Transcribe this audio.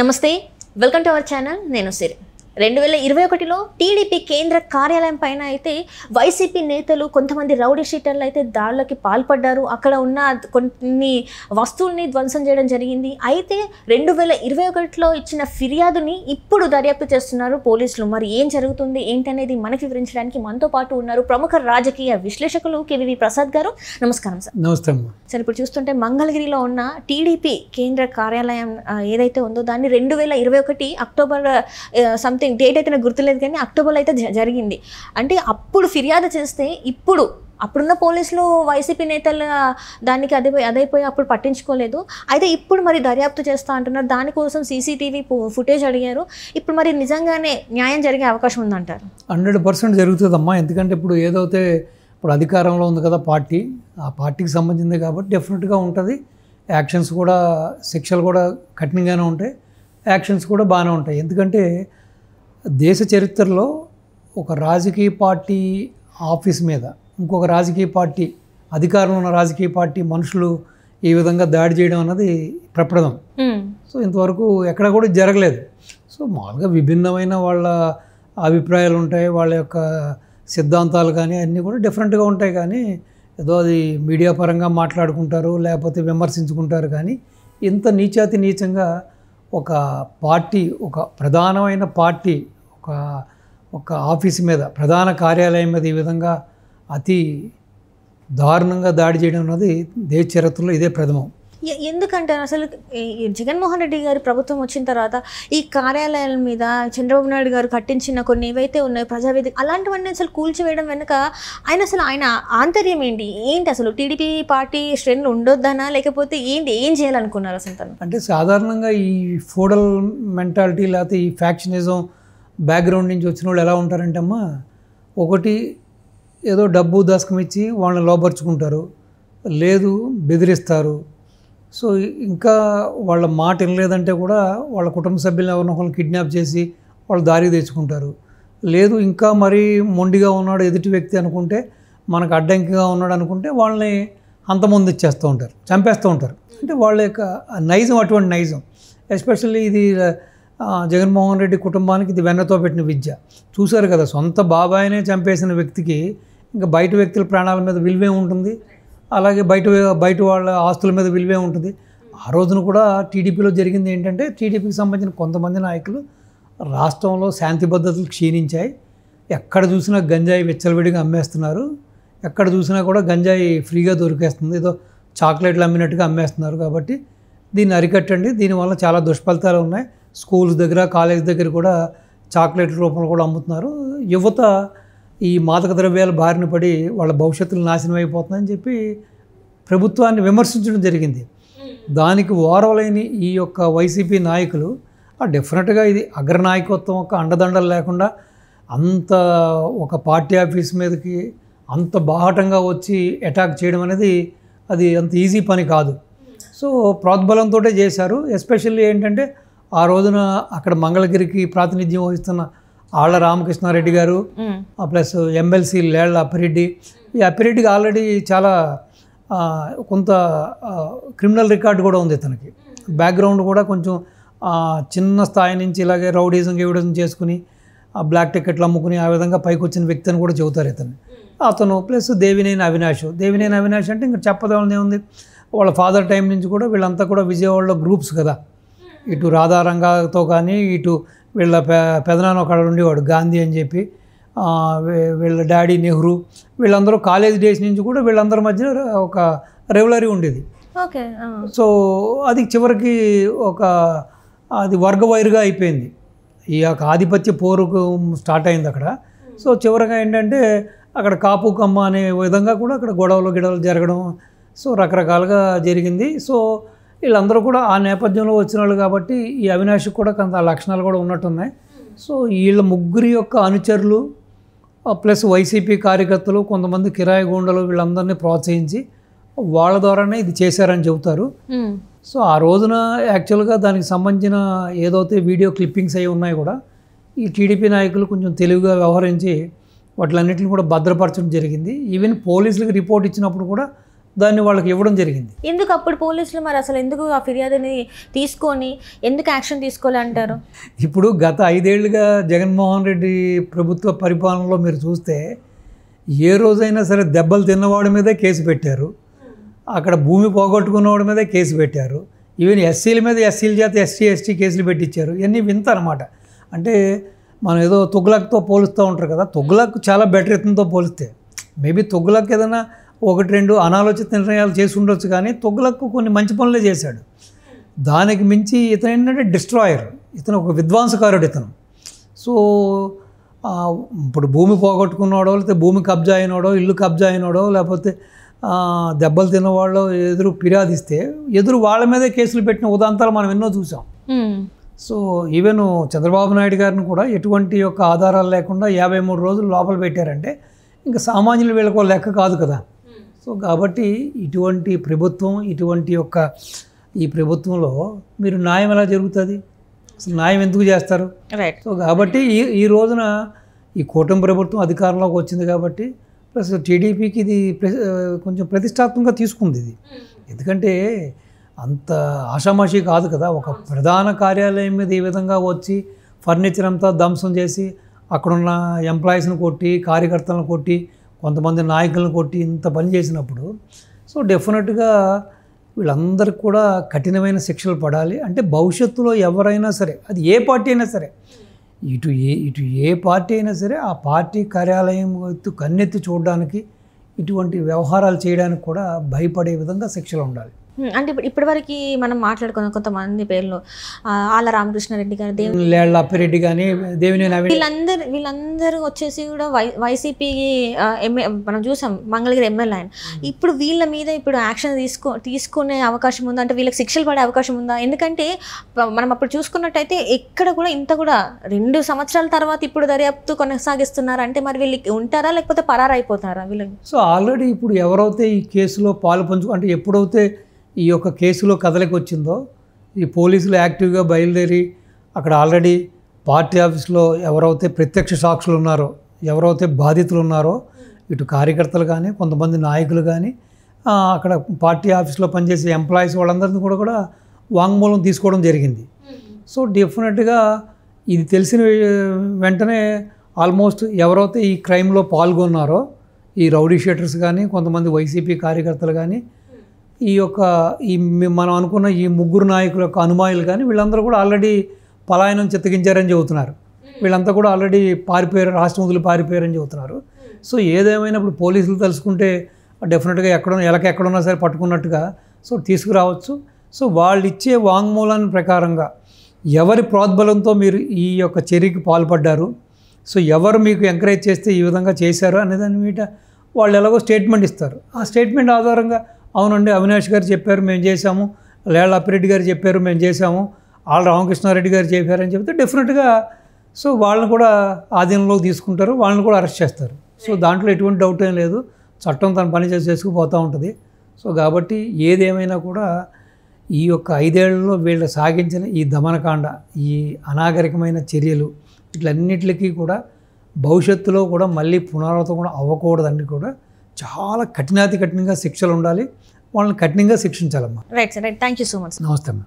నమస్తే, welcome to our channel. నేను సిరి. 2021లో TDP కేంద్ర కార్యాలయం పైన అయితే వైసీపీ నేతలు కొంతమంది రౌడీ షీటర్లు అయితే దాడులకి పాల్పడ్డారు. అక్కడ ఉన్న కొన్ని వస్తువుల్ని ధ్వంసం చేయడం జరిగింది. అయితే 2021లో ఇచ్చిన ఫిర్యాదుని ఇప్పుడు దర్యాప్తు చేస్తున్నారు పోలీసులు. మరి ఏం జరుగుతుంది ఏంటనేది మనకి వివరించడానికి మనతో పాటు ఉన్నారు ప్రముఖ రాజకీయ విశ్లేషకులు కేవీవి ప్రసాద్ గారు. నమస్కారం సార్. నమస్తే. సార్, ఇప్పుడు చూస్తుంటే మంగళగిరిలో ఉన్న టీడీపీ కేంద్ర కార్యాలయం ఏదైతే ఉందో దాన్ని 2021 అక్టోబర్ సంథింగ్ డేట్ అయితే నాకు గుర్తులేదు, కానీ అక్టోబర్లో అయితే జరిగింది. అంటే అప్పుడు ఫిర్యాదు చేస్తే అప్పుడున్న పోలీసులు వైసీపీ నేతలు దానికి అదైపోయి అప్పుడు పట్టించుకోలేదు. అయితే ఇప్పుడు మరి దర్యాప్తు చేస్తూ అంటున్నారు. దానికోసం సీసీటీవీ ఫుటేజ్ అడిగారు. ఇప్పుడు మరి నిజంగానే న్యాయం జరిగే అవకాశం ఉందంటారు? 100% జరుగుతుందమ్మా. ఎందుకంటే ఇప్పుడు ఏదైతే ఇప్పుడు అధికారంలో ఉంది కదా పార్టీ, ఆ పార్టీకి సంబంధించింది కాబట్టి డెఫినెట్గా ఉంటుంది. యాక్షన్స్ కూడా, శిక్షలు కూడా కఠినంగానే ఉంటాయి, యాక్షన్స్ కూడా బాగానే ఉంటాయి. ఎందుకంటే దేశ చరిత్రలో ఒక రాజకీయ పార్టీ ఆఫీస్ మీద ఇంకొక రాజకీయ పార్టీ, అధికారంలో ఉన్న రాజకీయ పార్టీ మనుషులు ఈ విధంగా దాడి చేయడం అన్నది ప్రప్రదం. సో ఇంతవరకు ఎక్కడ కూడా జరగలేదు. సో మామూలుగా విభిన్నమైన వాళ్ళ అభిప్రాయాలు ఉంటాయి, వాళ్ళ యొక్క సిద్ధాంతాలు కానీ అన్నీ కూడా డిఫరెంట్గా ఉంటాయి. కానీ ఏదో అది మీడియా పరంగా మాట్లాడుకుంటారు, లేకపోతే విమర్శించుకుంటారు. కానీ ఇంత నీచాతి నీచంగా ఒక పార్టీ, ఒక ప్రధానమైన పార్టీ, ఒక ఆఫీస్ మీద, ప్రధాన కార్యాలయం మీద ఈ విధంగా అతి దారుణంగా దాడి చేయడం అన్నది దేశ చరిత్రలో ఇదే ప్రథమం. ఎందుకంటే అసలు జగన్మోహన్ రెడ్డి గారి ప్రభుత్వం వచ్చిన తర్వాత ఈ కార్యాలయాల మీద చంద్రబాబు నాయుడు గారు కట్టించిన కొన్ని ఏవైతే ఉన్నాయో ప్రజావేదిక, అలాంటివన్నీ అసలు కూల్చివేయడం వెనుక ఆయన ఆంతర్యం ఏంటి అసలు? టీడీపీ పార్టీ శ్రేణులు ఉండొద్దనా, లేకపోతే ఏం చేయాలనుకున్నారు అసలు తను? అంటే సాధారణంగా ఈ ఫోడల్ మెంటాలిటీ లేకపోతే ఈ ఫ్యాక్షనిజం బ్యాక్గ్రౌండ్ నుంచి వచ్చిన వాళ్ళు ఎలా ఉంటారంటే అమ్మా, ఒకటి ఏదో డబ్బు దశకం ఇచ్చి వాళ్ళని లోపరుచుకుంటారు, లేదు బెదిరిస్తారు. సో ఇంకా వాళ్ళ మాట వినలేదంటే కూడా వాళ్ళ కుటుంబ సభ్యులను ఎవరినొకరిని కిడ్నాప్ చేసి వాళ్ళు దారి తెచ్చుకుంటారు. లేదు ఇంకా మరీ మొండిగా ఉన్నాడు ఎదుటి వ్యక్తి అనుకుంటే, మనకు అడ్డంకిగా ఉన్నాడు అనుకుంటే వాళ్ళని అంతమొందిచ్చేస్తూ ఉంటారు, చంపేస్తూ ఉంటారు. అంటే వాళ్ళ యొక్క నైజం అటువంటి నైజం. ఎస్పెషల్లీ ఇది జగన్మోహన్ రెడ్డి కుటుంబానికి ఇది వెన్నతో పెట్టిన విద్య. చూశారు కదా, సొంత బాబాయినే చంపేసిన వ్యక్తికి ఇంకా బయట వ్యక్తుల ప్రాణాల మీద విలువే ఉంటుంది, అలాగే బయట వాళ్ళ ఆస్తుల మీద విలువే ఉంటుంది. ఆ రోజున కూడా టీడీపీలో జరిగింది ఏంటంటే, టీడీపీకి సంబంధించిన కొంతమంది నాయకులు రాష్ట్రంలో శాంతి భద్రతలు క్షీణించాయి, ఎక్కడ చూసినా గంజాయి విచ్చలవిడిగా అమ్మేస్తున్నారు, ఎక్కడ చూసినా కూడా గంజాయి ఫ్రీగా దొరికేస్తుంది, ఏదో చాక్లెట్లు అమ్మినట్టుగా అమ్మేస్తున్నారు. కాబట్టి దీన్ని అరికట్టండి, దీనివల్ల చాలా దుష్ఫలితాలు ఉన్నాయి. స్కూల్స్ దగ్గర, కాలేజ్ దగ్గర కూడా చాక్లెట్ల రూపంలో కూడా అమ్ముతున్నారు. యువత ఈ మాదక ద్రవ్యాల బారిన పడి వాళ్ళ భవిష్యత్తులు నాశనం అయిపోతుందని చెప్పి ప్రభుత్వాన్ని విమర్శించడం జరిగింది. దానికి ఓర్వలేని ఈ యొక్క వైసీపీ నాయకులు డెఫినెట్గా ఇది అగ్రనాయకత్వం యొక్క అండదండలు లేకుండా అంత ఒక పార్టీ ఆఫీస్ మీదకి అంత బాహటంగా వచ్చి అటాక్ చేయడం అనేది అది అంత ఈజీ పని కాదు. సో ప్రోద్బలంతో చేశారు. ఎస్పెషల్లీ ఏంటంటే ఆ రోజున అక్కడ మంగళగిరికి ప్రాతినిధ్యం వహిస్తున్న ఆళ్ల రామకృష్ణారెడ్డి గారు, ప్లస్ ఎమ్మెల్సీ లేళ్ల అప్పిరెడ్డి. ఈ అప్పిరెడ్డికి ఆల్రెడీ చాలా కొంత క్రిమినల్ రికార్డు కూడా ఉంది. తనకి బ్యాక్గ్రౌండ్ కూడా కొంచెం చిన్న స్థాయి నుంచి ఇలాగే రౌడీజం చేసుకుని బ్లాక్ టికెట్లు అమ్ముకుని ఆ విధంగా పైకి వచ్చిన వ్యక్తి అని కూడా చెబుతారు అతను. ప్లస్ దేవినేని అవినాష్ అంటే ఇంకా చెప్పదవలనే ఉంది. వాళ్ళ ఫాదర్ టైం నుంచి కూడా వీళ్ళంతా కూడా విజయవాడలో గ్రూప్స్ కదా, ఇటు రాధారంగాతో కానీ, ఇటు వీళ్ళ పెదనాన్న ఒక ఉండేవాడు గాంధీ అని చెప్పి, వీళ్ళ డాడీ నెహ్రూ, వీళ్ళందరూ కాలేజ్ డేస్ నుంచి కూడా వీళ్ళందరి మధ్య ఒక రెవలరీ ఉండేది. ఓకే. సో అది చివరికి అది వర్గవైరుగా అయిపోయింది. ఈ యొక్క ఆధిపత్య పోరుకు స్టార్ట్ అయింది అక్కడ. సో చివరిగా ఏంటంటే అక్కడ కాపు కమ్మ అనే విధంగా కూడా అక్కడ గొడవలు జరగడం, సో రకరకాలుగా జరిగింది. సో వీళ్ళందరూ కూడా ఆ నేపథ్యంలో వచ్చిన వాళ్ళు కాబట్టి ఈ అవినాష్కి కూడా కొంత లక్షణాలు కూడా ఉన్నట్టున్నాయి. సో వీళ్ళ ముగ్గురి యొక్క అనుచరులు ప్లస్ వైసీపీ కార్యకర్తలు, కొంతమంది కిరాయి గూండలు వీళ్ళందరినీ ప్రోత్సహించి వాళ్ళ ద్వారానే ఇది చేశారని చెబుతారు. సో ఆ రోజున యాక్చువల్గా దానికి సంబంధించిన ఏదైతే వీడియో క్లిప్పింగ్స్ అవి ఉన్నాయి కూడా ఈ టీడీపీ నాయకులు కొంచెం తెలివిగా వ్యవహరించి వాటిలన్నింటిని కూడా భద్రపరచడం జరిగింది. ఈవెన్ పోలీసులకు రిపోర్ట్ ఇచ్చినప్పుడు కూడా దాన్ని వాళ్ళకి ఇవ్వడం జరిగింది. ఎందుకు అప్పుడు పోలీసులు మరి అసలు ఎందుకు ఆ ఫిర్యాదుని తీసుకొని ఎందుకు యాక్షన్ తీసుకోలే అంటారు? ఇప్పుడు గత 5 ఏళ్లుగా జగన్మోహన్ రెడ్డి ప్రభుత్వ పరిపాలనలో మీరు చూస్తే ఏ రోజైనా సరే దెబ్బలు తిన్నవాడి మీదే కేసు పెట్టారు, అక్కడ భూమి పోగొట్టుకున్నవాడి మీదే కేసు పెట్టారు, ఈవెన్ ఎస్సీల మీద ఎస్సీల చేత ఎస్టీ కేసులు పెట్టించారు. ఇవన్నీ వింత అనమాట. అంటే మనం ఏదో తుగ్లక్తో పోలుస్తూ ఉంటారు కదా, తుగ్లక్ చాలా బెటర్ ఇతనితో పోలిస్తే. మేబీ తుగ్లక్ ఏదైనా 1-2 అనాలోచిత నిర్ణయాలు చేసి ఉండొచ్చు, కానీ తుగ్లక్ కొన్ని మంచి పనులే చేశాడు. దానికి మించి ఇతను ఏంటంటే డిస్ట్రాయర్, ఇతను ఒక విధ్వంసకారుడు ఇతను. సో ఇప్పుడు భూమి పోగొట్టుకున్నాడో, లేకపోతే భూమి కబ్జా అయినాడో, ఇల్లు కబ్జా అయినాడో, లేకపోతే దెబ్బలు తిన్నవాళ్ళు ఎదురు ఫిర్యాదిస్తే ఎదురు వాళ్ళ మీదే కేసులు పెట్టిన ఉదాంతాలు మనం ఎన్నో చూసాం. సో ఈవెన్ చంద్రబాబు నాయుడు గారిని కూడా ఎటువంటి యొక్క ఆధారాలు లేకుండా 53 రోజులు లోపల పెట్టారంటే ఇంకా సామాన్యులు వీళ్ళకో లెక్క కాదు కదా. సో కాబట్టి ఇటువంటి ప్రభుత్వం, ఈ ప్రభుత్వంలో మీరు న్యాయం ఎలా జరుగుతుంది? అసలు న్యాయం ఎందుకు చేస్తారు? సో కాబట్టి ఈ రోజున ఈ కూటమి ప్రభుత్వం అధికారంలోకి వచ్చింది కాబట్టి ప్లస్ టీడీపీకి ఇది కొంచెం ప్రతిష్టాత్మకంగా తీసుకుంది ఇది. ఎందుకంటే అంత ఆషామాషి కాదు కదా. ఒక ప్రధాన కార్యాలయం మీద ఈ విధంగా వచ్చి ఫర్నిచర్ అంతా ధ్వంసం చేసి అక్కడున్న ఎంప్లాయీస్ని కొట్టి, కార్యకర్తలను కొట్టి, కొంతమంది నాయకులను కొట్టి ఇంత పని చేసినప్పుడు సో డెఫినెట్గా వీళ్ళందరికీ కూడా కఠినమైన శిక్షలు పడాలి. అంటే భవిష్యత్తులో ఎవరైనా సరే, అది ఏ పార్టీ అయినా సరే, ఇటు ఏ పార్టీ అయినా సరే, ఆ పార్టీ కార్యాలయం కన్నెత్తి చూడడానికి, ఇటువంటి వ్యవహారాలు చేయడానికి కూడా భయపడే విధంగా శిక్షలు ఉండాలి. అంటే ఇప్పటివరకు మనం మాట్లాడుకున్న కొంతమంది పేర్లు ఆళ్ళ రామకృష్ణారెడ్డి గారు, లేళ్ల అప్పిరెడ్డి కానీ, దేవినేని వీళ్ళందరూ వచ్చేసి కూడా వైసీపీ మనం చూసాం మంగళగిరి ఎమ్మెల్యే ఆయన. ఇప్పుడు వీళ్ళ మీద ఇప్పుడు యాక్షన్ తీసుకునే అవకాశం ఉందా? అంటే వీళ్ళకి శిక్షలు పడే అవకాశం ఉందా? ఎందుకంటే మనం అప్పుడు చూసుకున్నట్టయితే ఎక్కడ కూడా ఇంత కూడా 2 సంవత్సరాల తర్వాత ఇప్పుడు దర్యాప్తు కొనసాగిస్తున్నారు అంటే మరి వీళ్ళకి ఉంటారా లేకపోతే పరారైపోతారా వీళ్ళకి? సో ఆల్రెడీ ఇప్పుడు ఎవరైతే ఈ కేసులో పాలు అంటే ఎప్పుడైతే ఈ యొక్క కేసులో కదలికి వచ్చిందో ఈ పోలీసులు యాక్టివ్గా బయలుదేరి అక్కడ ఆల్రెడీ పార్టీ ఆఫీస్లో ఎవరైతే ప్రత్యక్ష సాక్షులు ఉన్నారో, ఎవరైతే బాధితులు ఉన్నారో, ఇటు కార్యకర్తలు కానీ, కొంతమంది నాయకులు కానీ, అక్కడ పార్టీ ఆఫీస్లో పనిచేసే ఎంప్లాయీస్ వాళ్ళందరినీ కూడా వాంగ్మూలం తీసుకోవడం జరిగింది. సో డెఫినెట్గా ఇది తెలిసిన వెంటనే ఆల్మోస్ట్ ఎవరైతే ఈ క్రైమ్లో పాల్గొన్నారో, ఈ రౌడీ షీటర్స్ కానీ, కొంతమంది వైసీపీ కార్యకర్తలు కానీ, మనం అనుకున్న ఈ 3 నాయకుల యొక్క అనుమాయులు కానీ, వీళ్ళందరూ కూడా ఆల్రెడీ పలాయనం చిత్తగించారని చెబుతున్నారు. వీళ్ళంతా కూడా ఆల్రెడీ పారిపోయారు, రాష్ట్రం వదిలి పారిపోయారని చెబుతున్నారు. సో ఏదేమైనా ఇప్పుడు పోలీసులు తలుసుకుంటే డెఫినెట్గా ఎక్కడున్నా సరే పట్టుకున్నట్టుగా సో తీసుకురావచ్చు. సో వాళ్ళు ఇచ్చే వాంగ్మూలాన్ని ప్రకారంగా ఎవరి ప్రోద్బలంతో మీరు ఈ యొక్క చర్యకి పాల్పడ్డారు, సో ఎవరు మీకు ఎంకరేజ్ చేస్తే ఈ విధంగా చేశారు అనేదాని మీద వాళ్ళు ఎలాగో స్టేట్మెంట్ ఇస్తారు. ఆ స్టేట్మెంట్ ఆధారంగా అవునండి అవినాష్ గారు చెప్పారు మేము చేశాము, లేళ్ల అప్పిరెడ్డి గారు చెప్పారు మేము చేశాము, ఆళ్ళ రామకృష్ణారెడ్డి గారు చెప్పారని చెప్తే డెఫినెట్గా సో వాళ్ళని కూడా ఆధీనంలోకి తీసుకుంటారు, వాళ్ళని కూడా అరెస్ట్ చేస్తారు. సో దాంట్లో ఎటువంటి డౌట్ ఏం లేదు, చట్టం తన పని చేసుకుపోతూ ఉంటుంది. సో కాబట్టి ఏదేమైనా కూడా ఈ యొక్క 5 ఏళ్లలో వీళ్ళు సాగించిన ఈ దమనకాండ, ఈ అనాగరికమైన చర్యలు, ఇట్లన్నిటికీ కూడా భవిష్యత్తులో కూడా మళ్ళీ పునరావృతం కూడా అవ్వకూడదని కూడా చాలా కఠినంగా శిక్షలు ఉండాలి, వాళ్ళని కఠినంగా శిక్షించాలమ్మా. Right sir, right. Thank you so much. నమస్తే అమ్మా.